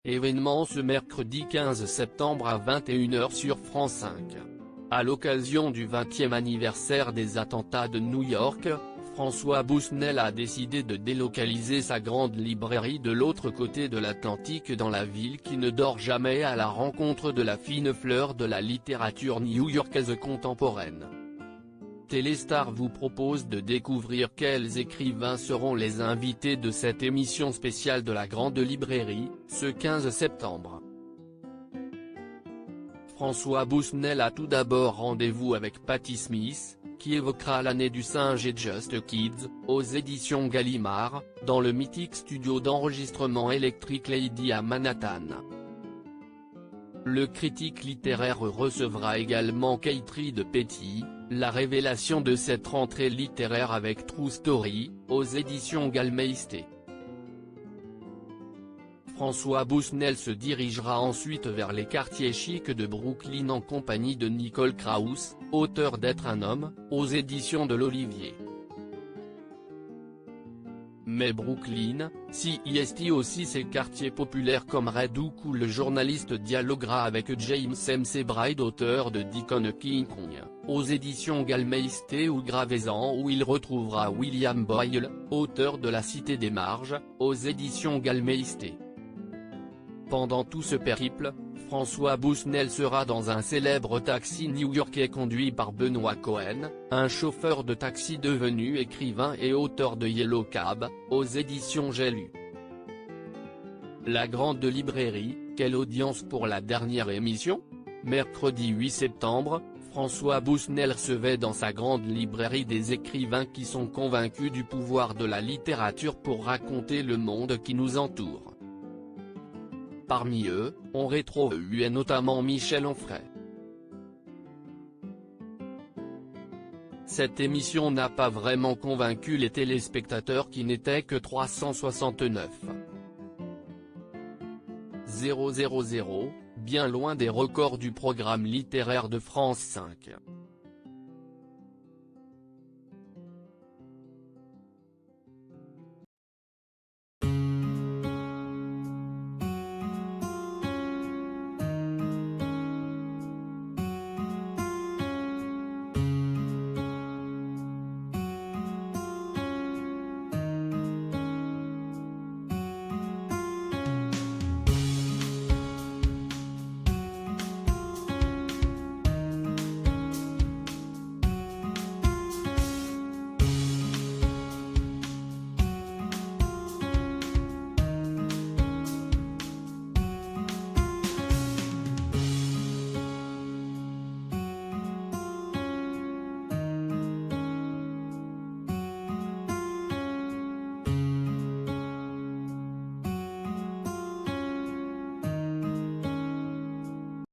Événement ce mercredi 15 septembre à 21 h sur France 5. À l'occasion du 20e anniversaire des attentats de New York, François Bousnel a décidé de délocaliser sa grande librairie de l'autre côté de l'Atlantique dans la ville qui ne dort jamais, à la rencontre de la fine fleur de la littérature new-yorkaise contemporaine. Téléstar vous propose de découvrir quels écrivains seront les invités de cette émission spéciale de la Grande Librairie, ce 15 septembre. François Bousnel a tout d'abord rendez-vous avec Patti Smith, qui évoquera l'année du singe et Just Kids, aux éditions Gallimard, dans le mythique studio d'enregistrement Electric Lady à Manhattan. Le critique littéraire recevra également Kate Reid Petty, la révélation de cette rentrée littéraire avec True Story, aux éditions Gallmeister. François Bousnel se dirigera ensuite vers les quartiers chics de Brooklyn en compagnie de Nicole Krauss, auteur d'Être un homme, aux éditions de l'Olivier. Mais Brooklyn, si est aussi ces quartiers populaires comme Red Hook, où le journaliste dialoguera avec James McBride, auteur de Deacon King Kong, aux éditions Gallmeister, ou Gravesend, où il retrouvera William Boyle, auteur de La Cité des Marges, aux éditions Gallmeister. Pendant tout ce périple, François Bousnel sera dans un célèbre taxi new-yorkais conduit par Benoît Cohen, un chauffeur de taxi devenu écrivain et auteur de Yellow Cab, aux éditions J'ai lu. La Grande Librairie, quelle audience pour la dernière émission? Mercredi 8 septembre, François Bousnel recevait dans sa Grande Librairie des écrivains qui sont convaincus du pouvoir de la littérature pour raconter le monde qui nous entoure. Parmi eux, on retrouvait notamment Michel Onfray. Cette émission n'a pas vraiment convaincu les téléspectateurs qui n'étaient que 369 000, bien loin des records du programme littéraire de France 5.